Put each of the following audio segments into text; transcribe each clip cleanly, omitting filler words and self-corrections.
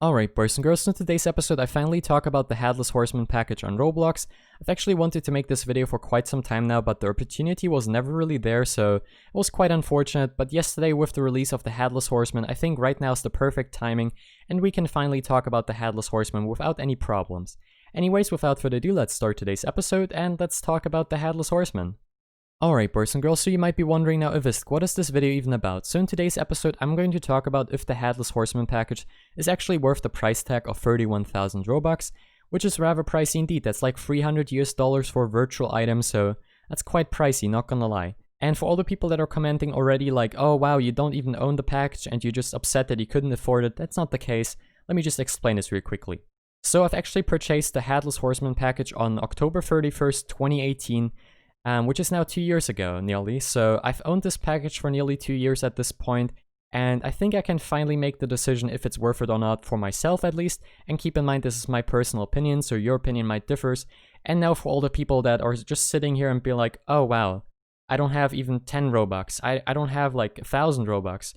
Alright boys and girls, in today's episode I finally talk about the Headless Horseman package on Roblox. I've actually wanted to make this video for quite some time now, but the opportunity was never really there, so it was quite unfortunate. But yesterday, with the release of the Headless Horseman, I think right now is the perfect timing, and we can finally talk about the Headless Horseman without any problems. Anyways, without further ado, let's start today's episode, and let's talk about the Headless Horseman. Alright boys and girls, so you might be wondering now, Ivisk, what is this video even about? So in today's episode, I'm going to talk about if the Headless Horseman package is actually worth the price tag of 31,000 Robux, which is rather pricey indeed. That's like $300 for a virtual item, so that's quite pricey, not gonna lie. And for all the people that are commenting already like, oh wow, you don't even own the package and you're just upset that you couldn't afford it, that's not the case. Let me just explain this real quickly. So I've actually purchased the Headless Horseman package on October 31st, 2018, which is now 2 years ago, nearly. So I've owned this package for nearly 2 years at this point, and I think I can finally make the decision if it's worth it or not, for myself at least. And keep in mind, this is my personal opinion, so your opinion might differ. And now for all the people that are just sitting here and be like, oh wow, I don't have even 10 Robux, I don't have like 1,000 Robux.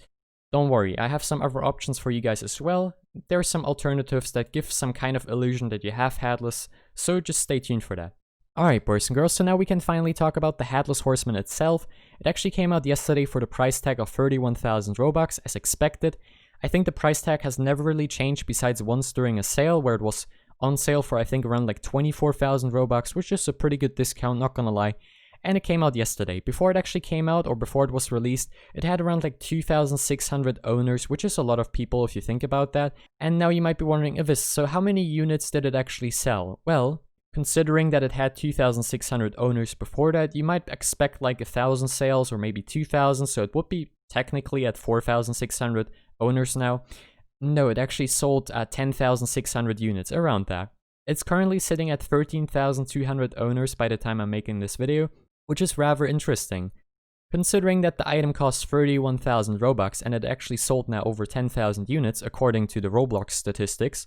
Don't worry, I have some other options for you guys as well. There are some alternatives that give some kind of illusion that you have Headless, so just stay tuned for that. Alright boys and girls, so now we can finally talk about the Headless Horseman itself. It actually came out yesterday for the price tag of 31,000 Robux, as expected. I think the price tag has never really changed besides once during a sale, where it was on sale for I think around like 24,000 Robux, which is a pretty good discount, not gonna lie. And it came out yesterday. Before it actually came out, or before it was released, it had around like 2,600 owners, which is a lot of people if you think about that. And now you might be wondering, Ivis, so how many units did it actually sell? Well, considering that it had 2,600 owners before that, you might expect like 1,000 sales or maybe 2,000, so it would be technically at 4,600 owners now. No, it actually sold 10,600 units, around that. It's currently sitting at 13,200 owners by the time I'm making this video, which is rather interesting. Considering that the item costs 31,000 Robux and it actually sold now over 10,000 units according to the Roblox statistics,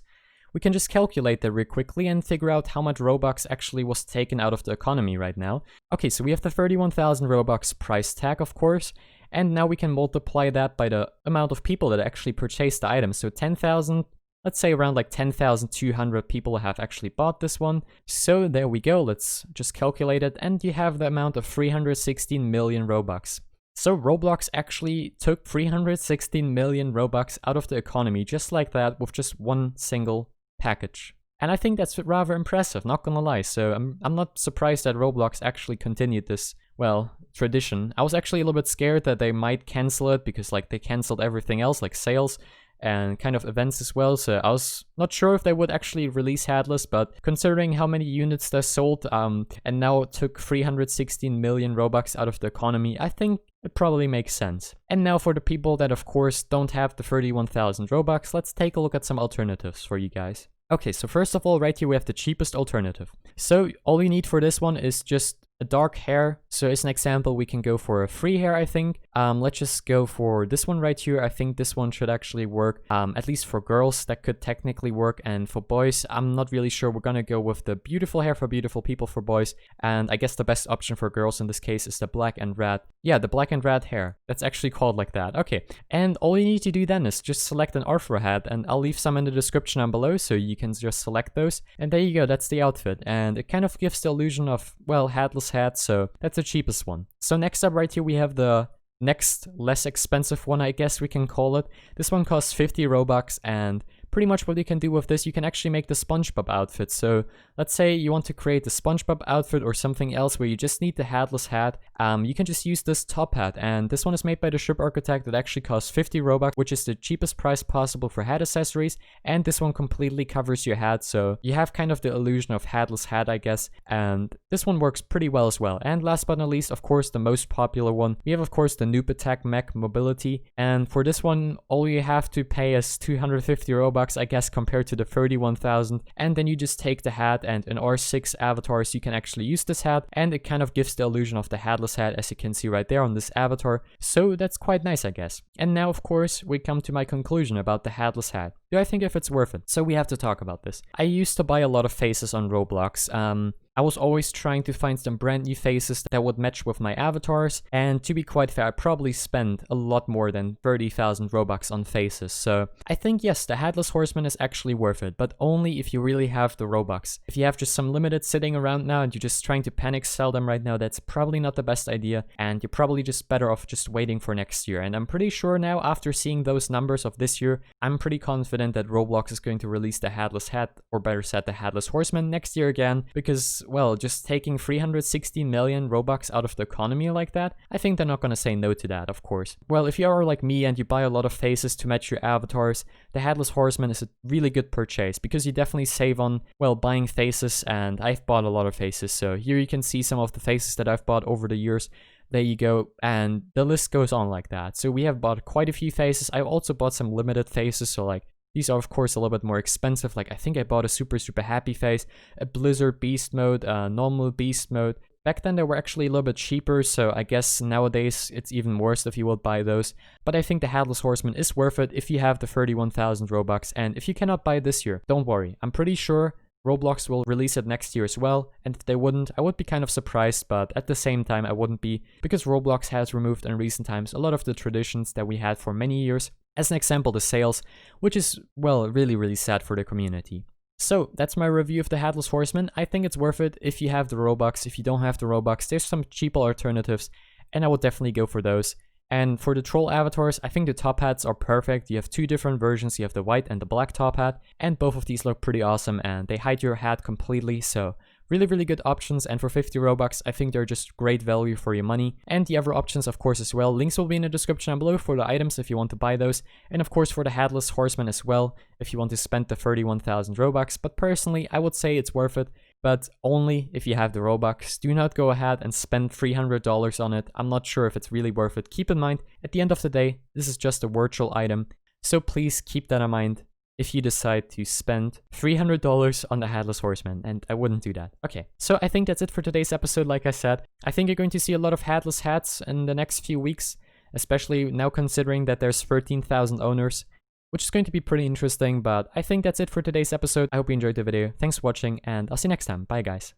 we can just calculate that real quickly and figure out how much Robux actually was taken out of the economy right now. Okay, so we have the 31,000 Robux price tag, of course, and now we can multiply that by the amount of people that actually purchased the item. So 10,000, let's say around like 10,200 people have actually bought this one. So there we go, let's just calculate it, and you have the amount of 316 million Robux. So Roblox actually took 316 million Robux out of the economy just like that, with just one single package. And I think that's rather impressive, not gonna lie. So I'm not surprised that Roblox actually continued this, well, tradition. I was actually a little bit scared that they might cancel it, because like they canceled everything else, like sales and kind of events as well. So I was not sure if they would actually release Headless, but considering how many units they sold, and now it took 316 million Robux out of the economy, I think it probably makes sense. And now for the people that of course don't have the 31,000 Robux, let's take a look at some alternatives for you guys. Okay, so first of all, right here we have the cheapest alternative. So all you need for this one is just a dark hair. So as an example, we can go for a free hair, I think. Let's just go for this one right here. I think this one should actually work. At least for girls, that could technically work. And for boys, I'm not really sure. We're gonna go with the beautiful hair for beautiful people for boys. And I guess the best option for girls in this case is the black and red. Yeah, the black and red hair. That's actually called like that. Okay. And all you need to do then is just select an Arthur hat. And I'll leave some in the description down below, so you can just select those. And there you go, that's the outfit. And it kind of gives the illusion of, well, Headless hat, so that's the cheapest one. So next up right here we have the next less expensive one, I guess we can call it. This one costs 50 Robux, and pretty much what you can do with this, you can actually make the SpongeBob outfit. So let's say you want to create the SpongeBob outfit or something else where you just need the Headless hat. You can just use this top hat, and this one is made by the ship architect. That actually costs 50 Robux, which is the cheapest price possible for hat accessories, and this one completely covers your hat, so you have kind of the illusion of Headless hat, I guess, and this one works pretty well as well. And last but not least, of course, the most popular one, we have of course the Noob attack Mech mobility, and for this one all you have to pay is 250 Robux, I guess, compared to the 31,000, and then you just take the hat, and in R6 avatars you can actually use this hat, and it kind of gives the illusion of the Headless hat, as you can see right there on this avatar. So that's quite nice, I guess. And now of course we come to my conclusion about the Headless hat. Do I think if it's worth it? So we have to talk about this. I used to buy a lot of faces on Roblox. I was always trying to find some brand new faces that would match with my avatars, and to be quite fair, I probably spent a lot more than 30,000 Robux on faces, so I think yes, the Headless Horseman is actually worth it, but only if you really have the Robux. If you have just some limited sitting around now and you're just trying to panic sell them right now, that's probably not the best idea, and you're probably just better off just waiting for next year. And I'm pretty sure now, after seeing those numbers of this year, I'm pretty confident that Roblox is going to release the Headless Head, or better said, the Headless Horseman next year again, because, well, just taking 360 million Robux out of the economy like that, I think they're not gonna say no to that, of course. Well, if you are like me and you buy a lot of faces to match your avatars, the Headless Horseman is a really good purchase, because you definitely save on, well, buying faces, and I've bought a lot of faces, so here you can see some of the faces that I've bought over the years. There you go, and the list goes on like that. So we have bought quite a few faces. I've also bought some limited faces, so like these are of course a little bit more expensive. Like I think I bought a super happy face, a Blizzard beast mode, a normal beast mode. Back then they were actually a little bit cheaper, so I guess nowadays it's even worse if you would buy those. But I think the Headless Horseman is worth it if you have the 31,000 Robux, and if you cannot buy it this year, don't worry. I'm pretty sure Roblox will release it next year as well, and if they wouldn't, I would be kind of surprised, but at the same time I wouldn't be, because Roblox has removed in recent times a lot of the traditions that we had for many years. As an example, the sales, which is, well, really sad for the community. So that's my review of the Headless Horseman. I think it's worth it if you have the Robux. If you don't have the Robux, there's some cheaper alternatives, and I would definitely go for those. And for the troll avatars, I think the top hats are perfect. You have two different versions, you have the white and the black top hat, and both of these look pretty awesome, and they hide your hat completely, so really good options. And for 50 Robux, I think they're just great value for your money. And the other options, of course, as well. Links will be in the description down below for the items if you want to buy those, and of course for the Headless Horseman as well, if you want to spend the 31,000 Robux. But personally, I would say it's worth it, but only if you have the Robux. Do not go ahead and spend $300 on it. I'm not sure if it's really worth it. Keep in mind, at the end of the day, this is just a virtual item, so please keep that in mind if you decide to spend $300 on the Headless Horseman, and I wouldn't do that. Okay, so I think that's it for today's episode. Like I said, I think you're going to see a lot of Headless hats in the next few weeks, especially now considering that there's 13,000 owners, which is going to be pretty interesting. But I think that's it for today's episode. I hope you enjoyed the video. Thanks for watching, and I'll see you next time. Bye, guys.